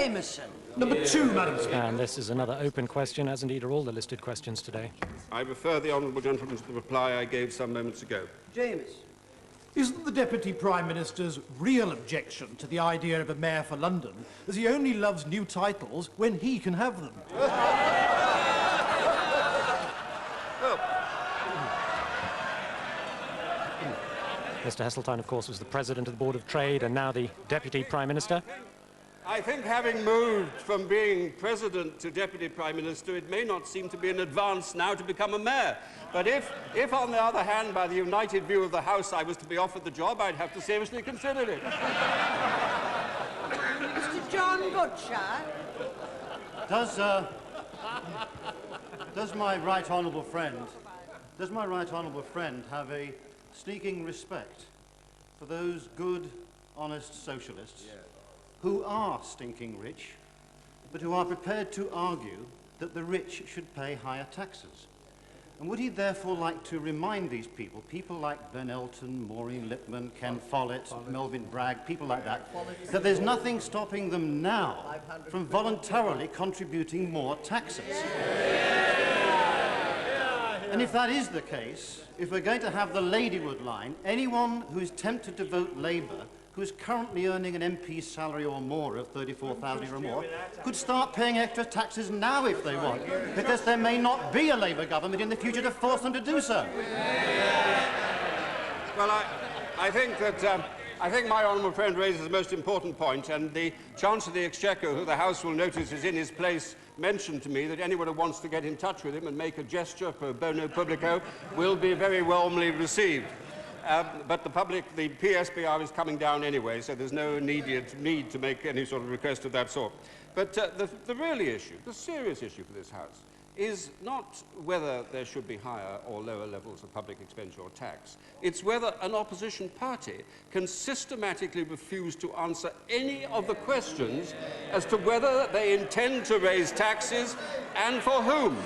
Jameson. Number 2, Madam Speaker. And this is another open question, as indeed are all the listed questions today. I refer the honourable gentleman to the reply I gave some moments ago. Jameson. Isn't the Deputy Prime Minister's real objection to the idea of a mayor for London that he only loves new titles when he can have them? Mr. Heseltine, of course, was the President of the Board of Trade and now the Deputy Prime Minister. I think having moved from being President to Deputy Prime Minister, it may not seem to be an advance now to become a mayor. But if on the other hand, by the united view of the House, I was to be offered the job, I'd have to seriously consider it. Mr. John Butcher. Does my right honourable friend have a sneaking respect for those good, honest socialists who are stinking rich, but who are prepared to argue that the rich should pay higher taxes? And would he therefore like to remind these people, people like Ben Elton, Maureen Lipman, Ken Follett, Melvin Bragg, people like that, that there's nothing stopping them now from voluntarily contributing more taxes? And if that is the case, if we're going to have the Ladywood line, anyone who is tempted to vote Labour, who is currently earning an MP's salary or more of £34,000 or more, could start paying extra taxes now if they want, because there may not be a Labour government in the future to force them to do so. Well, I think that I think my honourable friend raises the most important point, and the Chancellor of the Exchequer, who the House will notice is in his place, mentioned to me that anyone who wants to get in touch with him and make a gesture pro bono publico will be very warmly received. But the PSBR is coming down anyway, so there's no immediate need to make any sort of request of that sort. But the real issue, the serious issue for this House, is not whether there should be higher or lower levels of public expenditure or tax. It's whether an opposition party can systematically refuse to answer any of the questions as to whether they intend to raise taxes and for whom.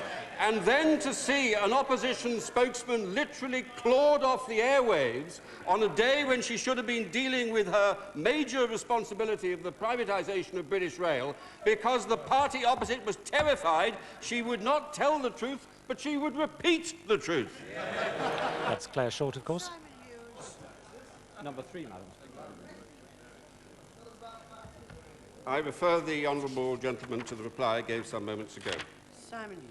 And then to see an opposition spokesman literally clawed off the airwaves on a day when she should have been dealing with her major responsibility of the privatisation of British Rail, because the party opposite was terrified she would not tell the truth, but she would repeat the truth. That's Claire Short, of course. Number 3, Madam. I refer the honourable gentleman to the reply I gave some moments ago. Simon Hughes.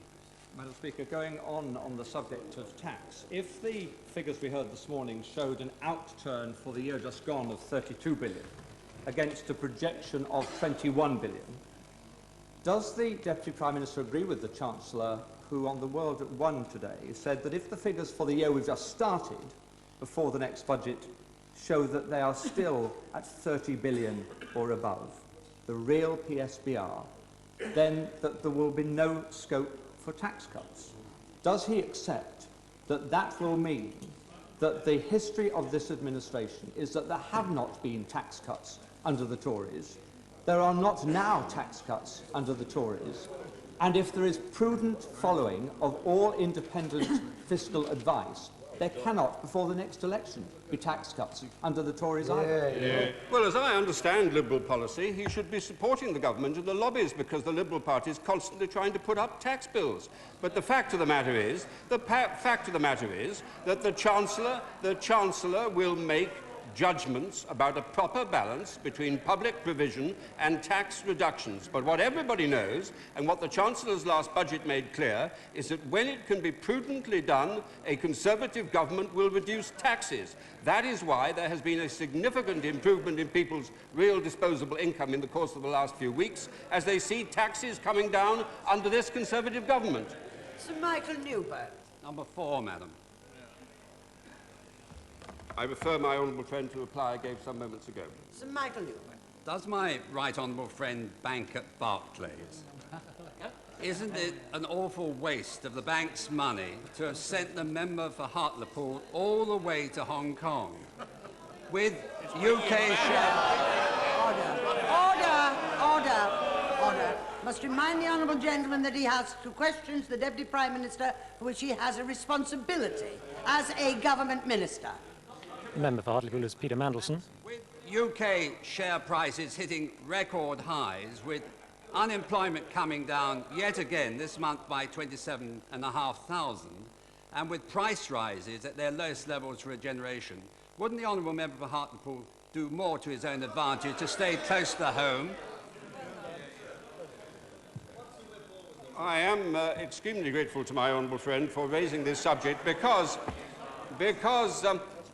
Madam Speaker, going on the subject of tax, if the figures we heard this morning showed an outturn for the year just gone of 32 billion against a projection of 21 billion, does the Deputy Prime Minister agree with the Chancellor, who on the World at One today said that if the figures for the year we've just started before the next budget show that they are still at 30 billion or above, the real PSBR, then that there will be no scope for tax cuts? Does he accept that that will mean that the history of this administration is that there have not been tax cuts under the Tories, there are not now tax cuts under the Tories, and if there is prudent following of all independent fiscal advice, there cannot, before the next election, be tax cuts under the Tories either? Well, as I understand Liberal policy, he should be supporting the government and the lobbies, because the Liberal Party is constantly trying to put up tax bills. But the fact of the matter is, that the Chancellor will make judgments about a proper balance between public provision and tax reductions. But what everybody knows, and what the Chancellor's last budget made clear, is that when it can be prudently done, a Conservative government will reduce taxes. That is why there has been a significant improvement in people's real disposable income in the course of the last few weeks, as they see taxes coming down under this Conservative government. Sir Michael Newberg. Number 4, Madam. I refer my honourable friend to the reply I gave some moments ago. Sir Michael Newberg. Does my right honourable friend bank at Barclays? Isn't it an awful waste of the bank's money to have sent the member for Hartlepool all the way to Hong Kong with UK shares? Order. Must remind the honourable gentleman that he has to question the Deputy Prime Minister, for which he has a responsibility as a government minister. The member for Hartlepool is Peter Mandelson. With UK share prices hitting record highs, with unemployment coming down yet again this month by 27,500, and with price rises at their lowest levels for a generation, wouldn't the honourable member for Hartlepool do more to his own advantage to stay close to home? I am extremely grateful to my honourable friend for raising this subject because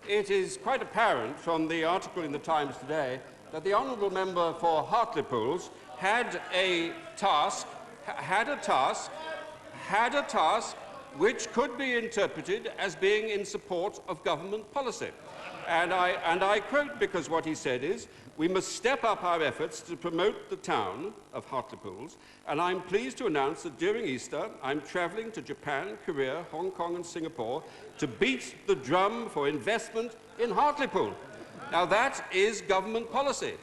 it is quite apparent from the article in the Times today that the honourable member for Hartlepool had a task which could be interpreted as being in support of government policy. And I quote, because what he said is, "We must step up our efforts to promote the town of Hartlepool, and I'm pleased to announce that during Easter I'm travelling to Japan, Korea, Hong Kong and Singapore to beat the drum for investment in Hartlepool." Now that is government policy.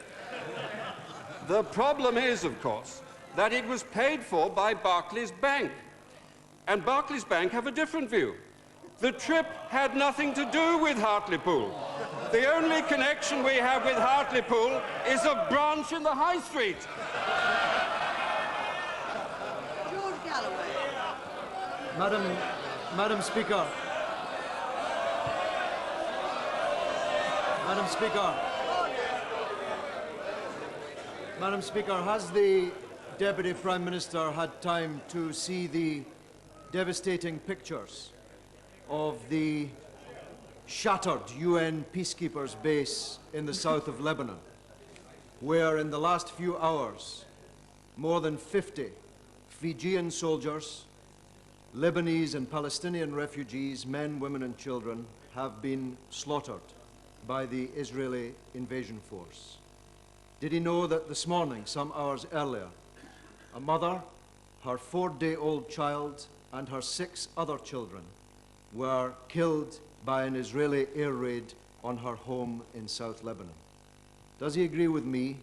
The problem is, of course, that it was paid for by Barclays Bank. And Barclays Bank have a different view. The trip had nothing to do with Hartlepool. The only connection we have with Hartlepool is a branch in the High Street. George Galloway. Madam Speaker. Madam Speaker, has the Deputy Prime Minister had time to see the devastating pictures of the shattered UN peacekeepers base in the south of Lebanon, where in the last few hours more than 50 Fijian soldiers, Lebanese and Palestinian refugees, men, women and children, have been slaughtered by the Israeli invasion force? Did he know that this morning, some hours earlier, a mother, her 4-day-old child and her 6 other children were killed by an Israeli air raid on her home in South Lebanon? Does he agree with me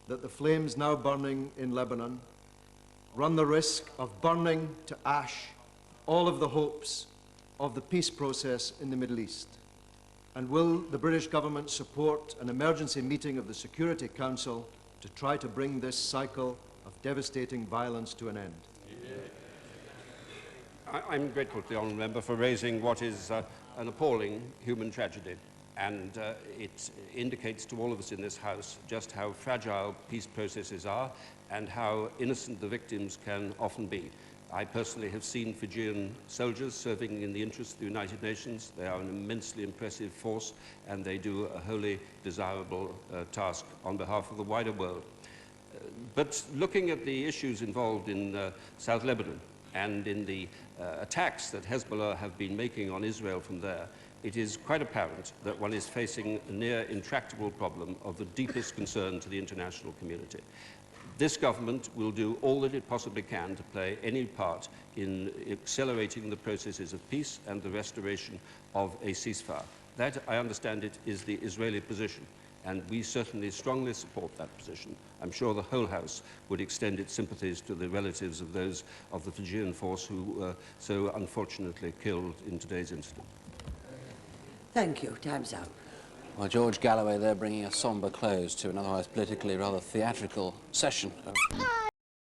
that the flames now burning in Lebanon run the risk of burning to ash all of the hopes of the peace process in the Middle East? And will the British government support an emergency meeting of the Security Council to try to bring this cycle of devastating violence to an end? I'm grateful to the honourable member for raising what is an appalling human tragedy, and it indicates to all of us in this House just how fragile peace processes are and how innocent the victims can often be. I personally have seen Fijian soldiers serving in the interest of the United Nations. They are an immensely impressive force, and they do a wholly desirable task on behalf of the wider world. But looking at the issues involved in South Lebanon and in the attacks that Hezbollah have been making on Israel from there, it is quite apparent that one is facing a near intractable problem of the deepest concern to the international community. This government will do all that it possibly can to play any part in accelerating the processes of peace and the restoration of a ceasefire. That, I understand it, is the Israeli position, and we certainly strongly support that position. I'm sure the whole House would extend its sympathies to the relatives of those of the Fijian force who were so unfortunately killed in today's incident. Thank you. Time's up. Well, George Galloway there bringing a sombre close to an otherwise politically rather theatrical session of